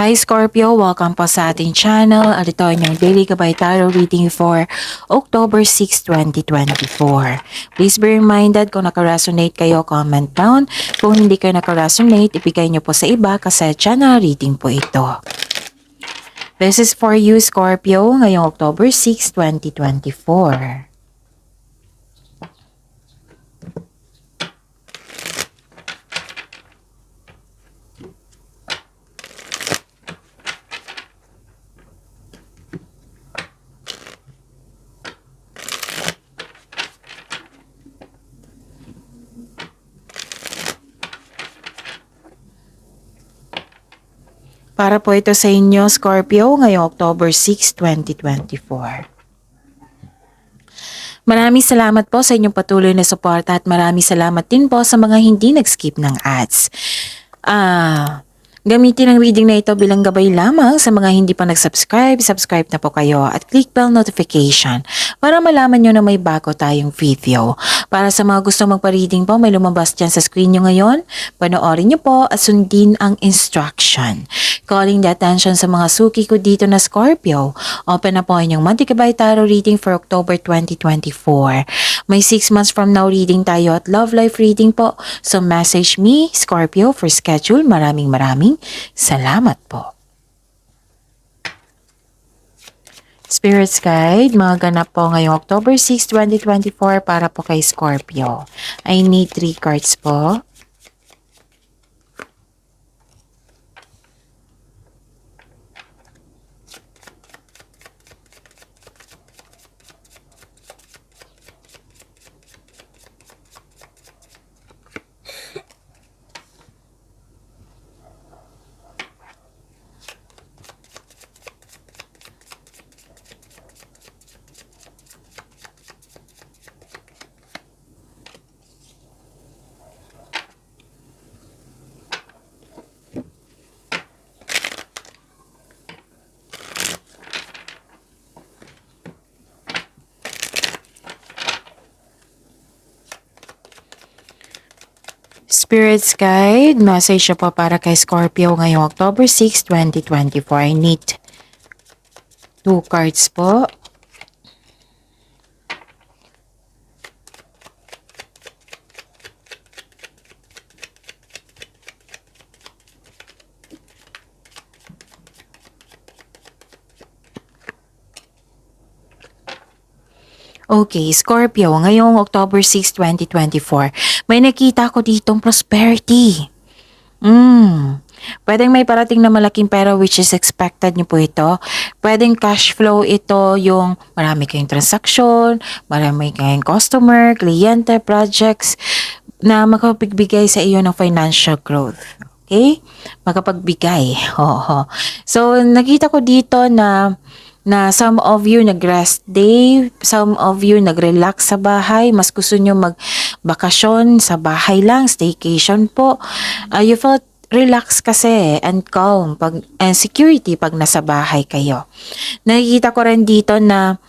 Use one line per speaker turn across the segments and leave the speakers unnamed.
Hi Scorpio, welcome po sa ating channel. At ito ang daily Gabay Tarot reading for October 6, 2024. Please be reminded kung nakaresonate kayo, comment down. Kung hindi kayo nakaresonate, ibigay nyo po sa iba kasi channel reading po ito. This is for you Scorpio ngayong October 6, 2024. Para po ito sa inyo, Scorpio, ngayong October 6, 2024. Maraming salamat po sa inyong patuloy na suporta at maraming salamat din po sa mga hindi nag-skip ng ads. Gamitin ang reading na ito bilang gabay lamang sa mga hindi pa nag-subscribe, subscribe na po kayo at click bell notification para malaman nyo na may bago tayong video. Para sa mga gusto magpa-reading po, may lumabas dyan sa screen nyo ngayon, panoorin nyo po at sundin ang instruction. Calling the attention sa mga suki ko dito na Scorpio, open na po inyong monthly Gabay Tarot reading for October 2024. May 6 months from now reading tayo at love life reading po. So message me, Scorpio, for schedule. Maraming salamat po. Spirits Guide, mga ganap po ngayong October 6, 2024 para po kay Scorpio. I need 3 cards po. Spirits Guide, message po para kay Scorpio ngayong October 6, 2024. I need 2 cards po. Okay, Scorpio, ngayong October 6, 2024, may nakita ko ditong prosperity. Pwedeng may parating na malaking pera which is expected nyo po ito. Pwedeng cash flow ito, yung marami kayong transaksyon, marami kayong customer, kliyente, projects na makapagbigay sa iyo ng financial growth. Okay? Makapagbigay. So, nakita ko dito na some of you nag-rest day, some of you nag-relax sa bahay, mas gusto nyo mag-bakasyon sa bahay lang, staycation po. You felt relax kasi and calm and security pag nasa bahay kayo. Nakikita ko rin dito na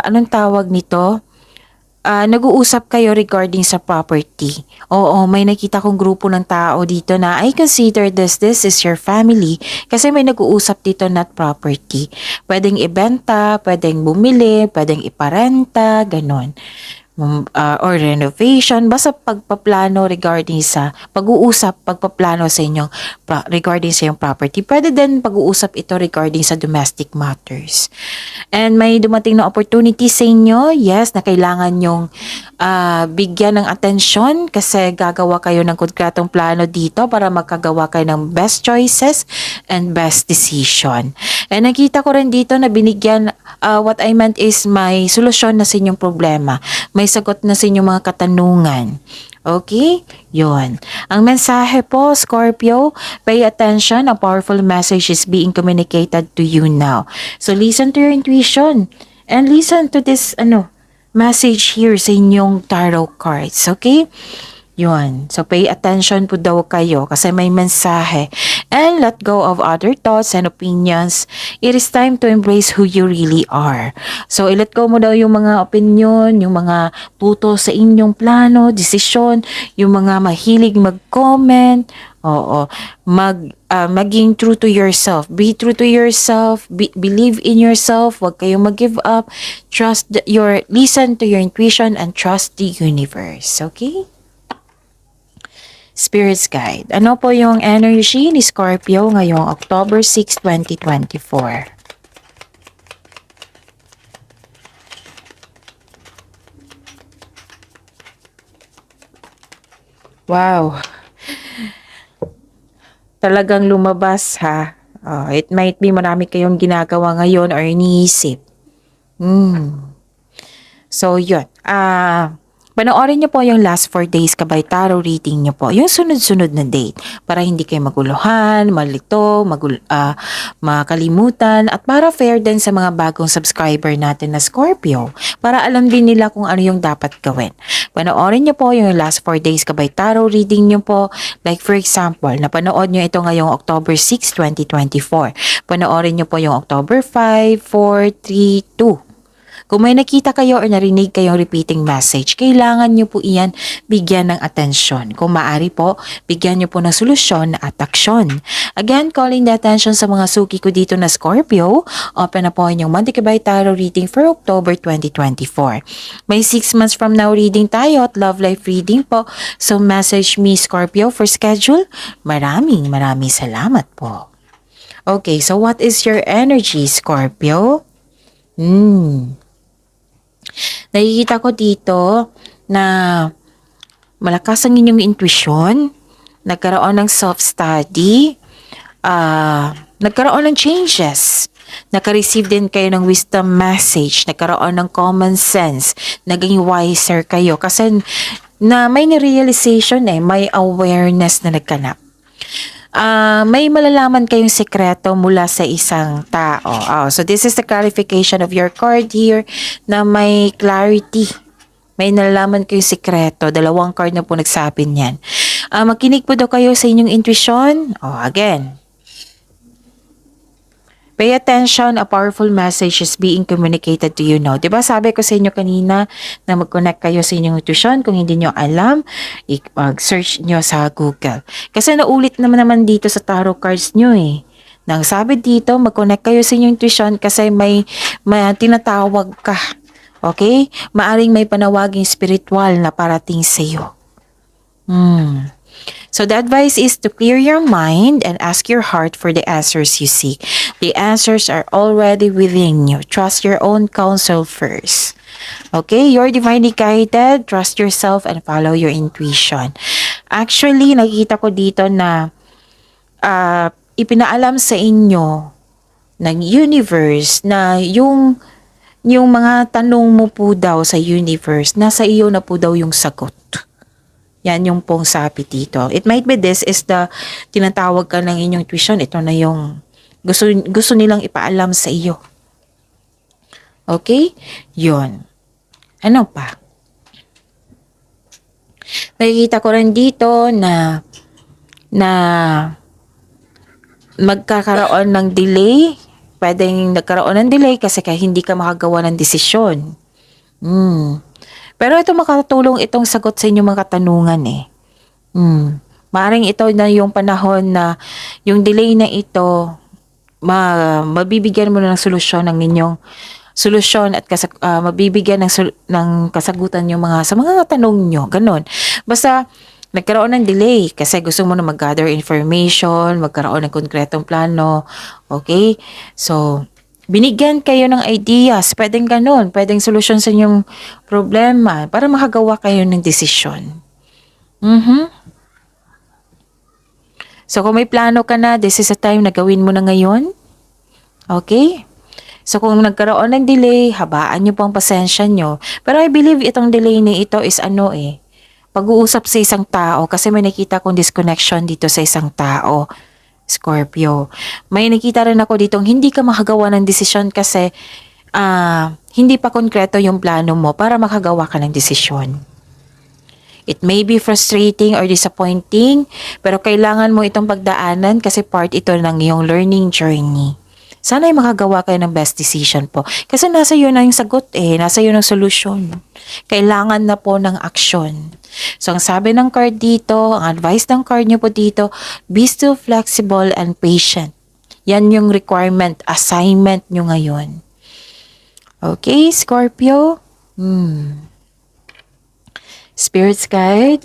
anong tawag nito? Nag-uusap kayo regarding sa property. Oo, may nakita kong grupo ng tao dito na I consider this is your family kasi may nag-uusap dito not property. Pwedeng ibenta, pwedeng bumili, pwedeng iparenta, ganon. Or renovation, basta pagpaplano regarding sa pag-uusap, pagpaplano sa inyong regarding sa iyong property. Pwede din pag-uusap ito regarding sa domestic matters. And may dumating na opportunity sa inyo, yes, na kailangan nyong bigyan ng atensyon kasi gagawa kayo ng konkretong plano dito para magkagawa kayo ng best choices and best decision. And nakita ko rin dito na binigyan, what I meant is may solusyon na sa inyong problema. May sagot na sa inyong mga katanungan. Okay? Yun. Ang mensahe po, Scorpio, pay attention. A powerful message is being communicated to you now. So, listen to your intuition. And listen to this, message here sa inyong tarot cards. Okay? Yun. So, pay attention po daw kayo kasi may mensahe. And let go of other thoughts and opinions. It is time to embrace who you really are. So, i-let go mo daw yung mga opinion, yung mga puto sa inyong plano, desisyon, yung mga mahilig mag-comment. Oo, maging true to yourself. Be true to yourself, believe in yourself, huwag kayong mag-give up. Listen to your intuition and trust the universe. Okay? Spirits Guide. Ano po yung energy ni Scorpio ngayong October 6, 2024? Wow. Talagang lumabas ha. It might be marami kayong ginagawa ngayon or iniisip. So, yun. Panoorin niyo po yung last 4 days kabay tarot reading niyo po. Yung sunod-sunod na date para hindi kayo maguluhan, malito, makalimutan at para fair din sa mga bagong subscriber natin na Scorpio para alam din nila kung ano yung dapat gawin. Panoorin niyo po yung last 4 days kabay tarot reading niyo po. Like for example, napanood niyo ito ngayong October 6, 2024. Panoorin niyo po yung October 5, 4, 3, 2. Kung may nakita kayo or narinig kayong repeating message, kailangan nyo po iyan bigyan ng atensyon. Kung maaari po, bigyan nyo po ng solusyon at aksyon. Again, calling the attention sa mga suki ko dito na Scorpio, open na po inyong Monday Kabay Tarot reading for October 2024. May 6 months from now reading tayo at love life reading po. So message me Scorpio for schedule. Maraming salamat po. Okay, so what is your energy, Scorpio? Nakikita ko dito na malakas ang inyong intuition, nagkaroon ng self-study, nagkaroon ng changes, nakareceive din kayo ng wisdom message, nagkaroon ng common sense, naging wiser kayo kasi na may realization may awareness na nagkanap. May malalaman kayong sekreto mula sa isang tao. So this is the clarification of your card here na may clarity. May nalalaman kayong sekreto. 2 card na po nagsabi niyan. Makinig po daw kayo sa inyong intuition. Again. Pay attention, a powerful message is being communicated to you now. Diba sabi ko sa inyo kanina na mag-connect kayo sa inyong intuition. Kung hindi nyo alam, mag-search nyo sa Google. Kasi naulit naman dito sa tarot cards nyo Nang sabi dito, mag-connect kayo sa inyong intuition kasi may tinatawag ka. Okay? Maaring may panawaging spiritual na parating sa iyo. So the advice is to clear your mind and ask your heart for the answers you seek. The answers are already within you. Trust your own counsel first. Okay, you're divinely guided. Trust yourself and follow your intuition. Actually, nakikita ko dito na ipinaalam sa inyo ng universe na yung mga tanong mo po daw sa universe, nasa iyo na po daw yung sagot. Yan yung pong sabi dito. It might be this is the tinatawag ka ng inyong intuition. Ito na yung gusto nilang ipaalam sa iyo. Okay? Yun. Ano pa? Nakikita ko rin dito na magkakaroon ng delay. Pwedeng nagkaroon ng delay kasi hindi ka makagawa ng desisyon. Pero ito makatulong itong sagot sa inyong mga katanungan Maaaring ito na yung panahon na yung delay na ito, mabibigyan mo na ng solusyon ng inyong solusyon at mabibigyan ng kasagutan yung sa mga tanong nyo. Ganon. Basta nagkaroon ng delay kasi gusto mo na mag-gather information, magkaroon ng konkretong plano. Okay? So, binigyan kayo ng ideas, pwedeng ganun, pwedeng solusyon sa inyong problema para makagawa kayo ng desisyon. So kung may plano ka na, this is a time na gawin mo na ngayon. Okay? So kung nagkaroon ng delay, habaan nyo po ang pasensya nyo. Pero I believe itong delay na ito is pag-uusap sa isang tao kasi may nakita kong disconnection dito sa isang tao. Scorpio. May nakita rin ako ditong hindi ka makagawa ng desisyon kasi hindi pa konkreto yung plano mo para makagawa ka ng desisyon. It may be frustrating or disappointing, pero kailangan mo itong pagdaanan kasi part ito ng iyong learning journey. Sana'y makagawa kayo ng best decision po. Kasi nasa iyo na yung sagot nasa iyo ng solusyon. Kailangan na po ng aksyon. So, ang sabi ng card dito, ang advice ng card niyo po dito, be still flexible and patient. Yan yung requirement, assignment nyo ngayon. Okay, Scorpio? Spirits guide.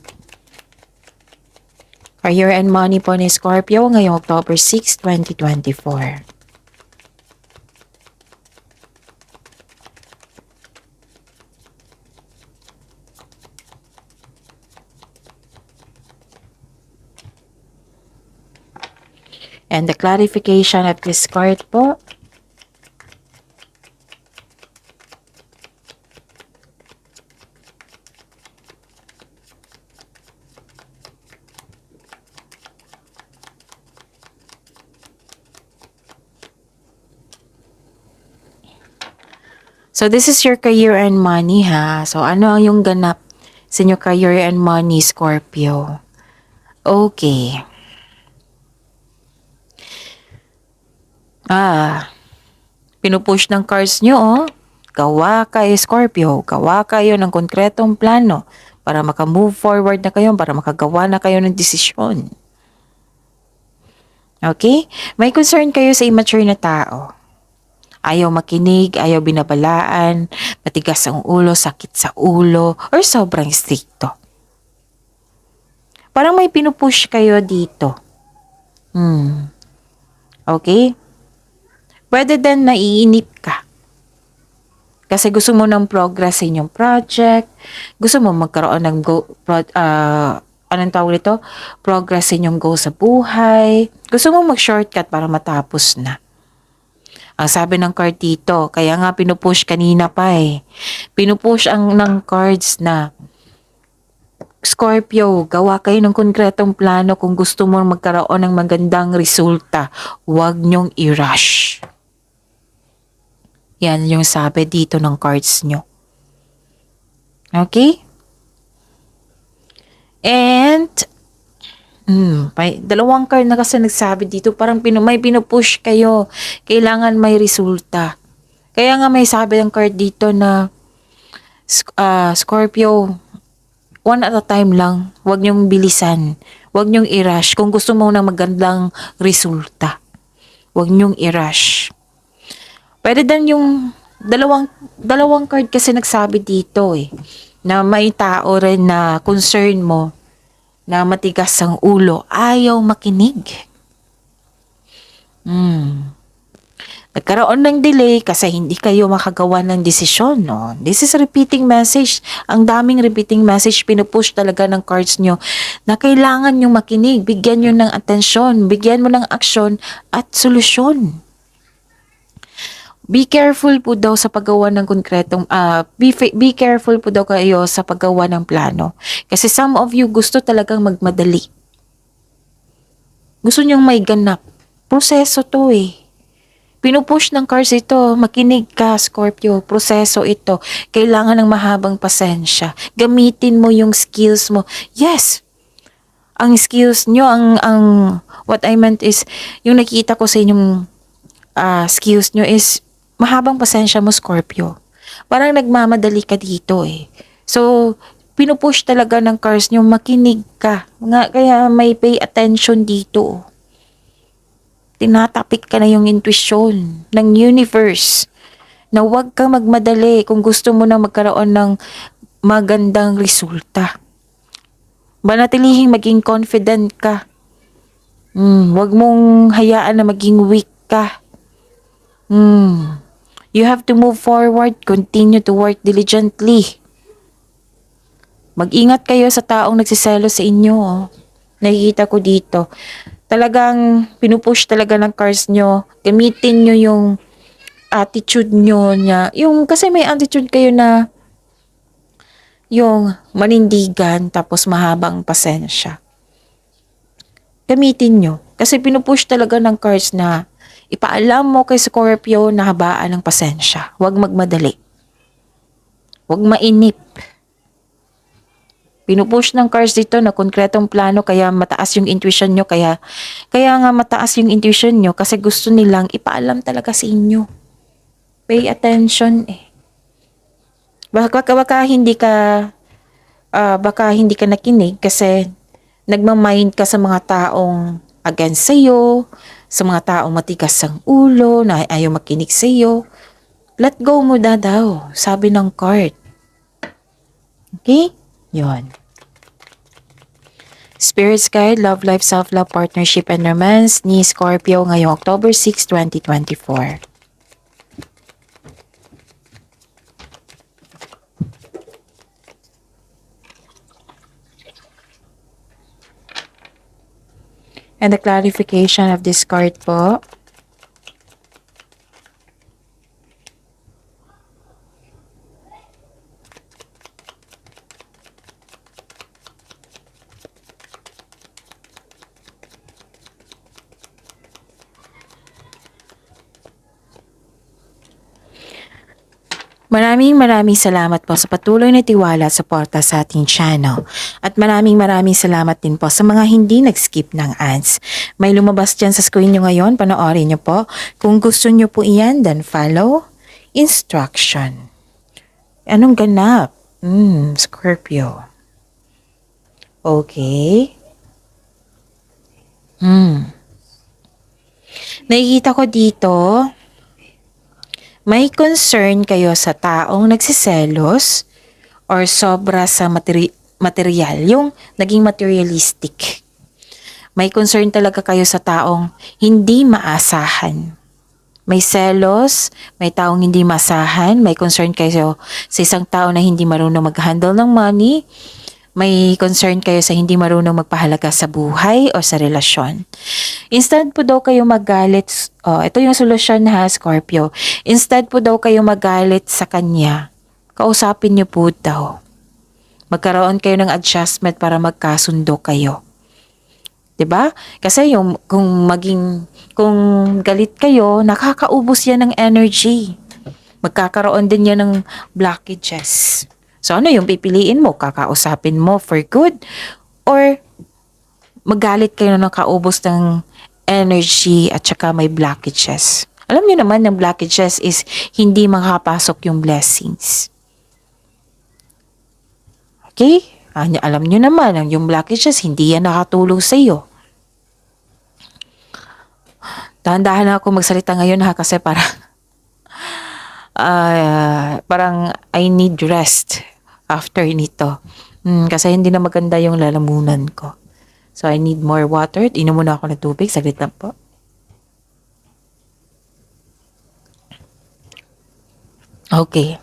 Career and money po ni Scorpio ngayong October 6, 2024. And the clarification of this card po. So this is your career and money ha. So ano ang yung ganap sa inyong career and money, Scorpio? Okay. Pinupush ng cards nyo Gawa kayo, Scorpio. Gawa kayo ng konkretong plano para maka-move forward na kayo, para makagawa na kayo ng desisyon. Okay? May concern kayo sa immature na tao. Ayaw makinig, ayaw binabalaan, matigas ang ulo, sakit sa ulo, or sobrang stricto. Parang may pinupush kayo dito. Okay? Pwede din naiinip ka. Kasi gusto mo ng progress sa inyong project, gusto mo magkaroon ng progress sa inyong goal sa buhay, gusto mo mag-shortcut para matapos na. Ang sabi ng card dito, kaya nga pinupush kanina pa Pinupush ng cards na, Scorpio, gawa kayo ng konkretong plano kung gusto mo magkaroon ng magandang resulta. Huwag niyong i-rush. Yan yung sabi dito ng cards nyo. Okay? And, dalawang card na kasi nagsabi dito, parang may pinupush kayo. Kailangan may resulta. Kaya nga may sabi ng card dito na, Scorpio, one at a time lang. Huwag niyong bilisan. Huwag niyong i-rush. Kung gusto mo ng magandang resulta, huwag niyong i-rush. Pwede din yung dalawang card kasi nagsabi dito na may tao rin na concern mo na matigas ang ulo, ayaw makinig. Nagkaroon ng delay kasi hindi kayo makagawa ng desisyon. No? This is a repeating message. Ang daming repeating message, pinupush talaga ng cards nyo na kailangan nyo makinig, bigyan nyo ng atensyon, bigyan mo ng aksyon at solusyon. Be careful po daw sa paggawa ng konkretong, be careful po daw kayo sa paggawa ng plano. Kasi some of you gusto talagang magmadali. Gusto nyong may ganap. Proseso to Pinupush ng cards ito, makinig ka, Scorpio. Proseso ito. Kailangan ng mahabang pasensya. Gamitin mo yung skills mo. Yes, ang skills nyo, what I meant is, yung nakita ko sa inyong skills nyo is, mahabang pasensya mo, Scorpio. Parang nagmamadali ka dito So, pinupush talaga ng cards nyo, makinig ka. Kaya may pay attention dito. Tinatapik ka na yung intuition ng universe na huwag kang magmadali kung gusto mo na magkaroon ng magandang resulta. Manatilihing maging confident ka. Huwag mong hayaan na maging weak ka. You have to move forward, continue to work diligently. Mag-ingat kayo sa taong nagsiselo sa inyo. Nakikita ko dito. Talagang pinupush talaga ng cards nyo. Gamitin nyo yung attitude nyo niya. Kasi may attitude kayo na yung manindigan tapos mahabang pasensya. Gamitin nyo. Kasi pinupush talaga ng cards na ipaalam mo kay Scorpio na habaan ng pasensya. Huwag magmadali. Huwag mainip. Pinupush ng cards dito na konkretong plano, kaya mataas yung intuition nyo, kaya nga mataas yung intuition nyo kasi gusto nilang ipaalam talaga sa inyo. Pay attention eh. Baka hindi ka nakinig kasi nagmamind ka sa mga taong against sa'yo, sa mga taong matigas ang ulo, na ayaw makinig sa'yo. Let go mo daw, sabi ng card. Okay? Yon. Spirit's Guide, Love Life, Self-Love, Partnership, and Romance ni Scorpio ngayong October 6, 2024. And the clarification of this card po. Maraming salamat po sa patuloy na tiwala at suporta sa ating channel. At maraming salamat din po sa mga hindi nag-skip ng ads. May lumabas dyan sa screen nyo ngayon, panoorin nyo po. Kung gusto nyo po iyan, then follow instruction. Anong ganap? Scorpio. Okay. Nakikita ko dito, may concern kayo sa taong nagsiselos or sobra sa material, yung naging materialistic. May concern talaga kayo sa taong hindi maasahan. May selos, may taong hindi maasahan, may concern kayo sa isang tao na hindi marunong mag-handle ng money, may concern kayo sa hindi marunong magpahalaga sa buhay o sa relasyon. Instead po daw kayo magalit, ito yung solusyon ha, Scorpio. Instead po daw kayo magalit sa kanya, kausapin niyo po daw. Magkaroon kayo ng adjustment para magkasundo kayo. 'Di ba? Kasi kung galit kayo, nakakaubos yan ng energy. Magkakaroon din yan ng blockages. So ano yung pipiliin mo? Kakausapin mo for good? Or magalit kayo na nakaubos ng energy at saka may blockages? Alam niyo naman ng blockages is hindi makapasok yung blessings. Okay? Alam niyo naman, yung blockages hindi yan nakatulong sa iyo. Dahan-dahan na ako magsalita ngayon ha kasi parang I need rest after nito. Kasi hindi na maganda yung lalamunan ko. So I need more water. Inom muna ako ng tubig. Saglit lang po. Okay.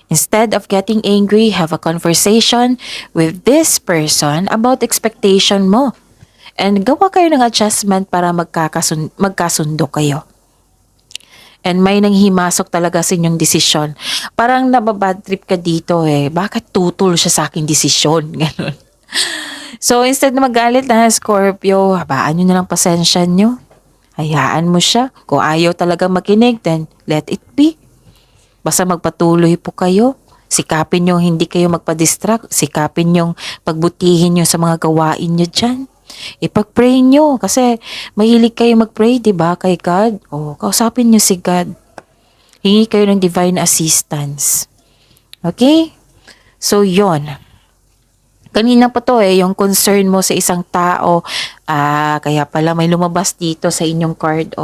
Instead of getting angry, have a conversation with this person about expectation mo. And gawa kayo ng adjustment para magkasundo kayo. And may nanghimasok talaga sa inyong desisyon. Parang nababad trip ka dito eh. Bakit tutol siya sa aking desisyon? Ganun. So instead na magalit na Scorpio, habaan nyo na lang pasensya nyo. Hayaan mo siya. Kung ayaw talaga makinig, then let it be. Basta magpatuloy po kayo. Sikapin nyo hindi kayo magpa-distract. Sikapin nyo pagbutihin nyo sa mga gawain nyo dyan. Ipag-pray nyo kasi mahilig kayo mag-pray, diba, kay God? Kausapin nyo si God. Hingi kayo ng divine assistance. Okay? So, yon. Kanina pa to yung concern mo sa isang tao. Kaya pala may lumabas dito sa inyong card,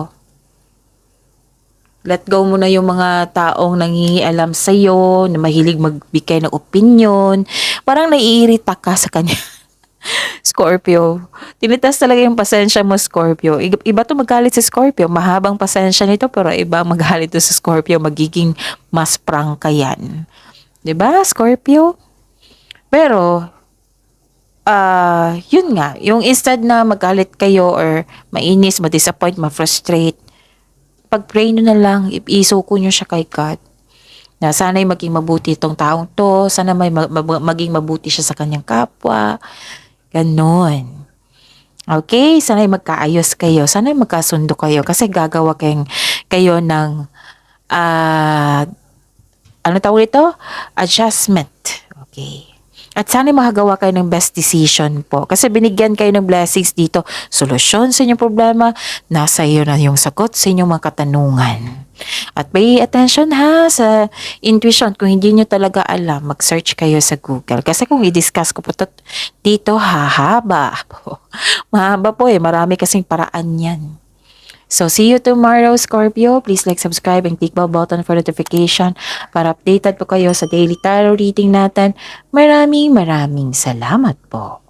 Let go mo na yung mga taong nangingialam sa'yo, na mahilig magbigay ng opinion. Parang naiirita ka sa kanya. Scorpio. Tinitas talaga yung pasensya mo, Scorpio. Iba to magalit si Scorpio. Mahabang pasensya nito, pero iba magalit to sa Scorpio. Magiging mas prangka yan. 'Di ba, Scorpio? Pero, yun nga. Yung instead na magalit kayo or mainis, ma-disappoint, ma-frustrate, pag-pray nyo na lang, isuko nyo siya kay God. Na sana'y maging mabuti itong taong to, sana maging mabuti siya sa kanyang kapwa. Ganon. Okay? Sana'y magkaayos kayo. Sana'y magkasundo kayo. Kasi gagawa kayo ng, ano tawag ito? Adjustment. Okay. At sana makagawa kayo ng best decision po. Kasi binigyan kayo ng blessings dito. Solusyon sa inyong problema. Nasa iyo na yung sagot sa inyong mga katanungan. At pay attention ha sa intuition. Kung hindi nyo talaga alam, mag-search kayo sa Google. Kasi kung i-discuss ko po dito, hahaba po. Mahaba po Marami kasing paraan yan. So, see you tomorrow, Scorpio. Please like, subscribe, and click bell button for notification para updated po kayo sa daily tarot reading natin. Maraming salamat po.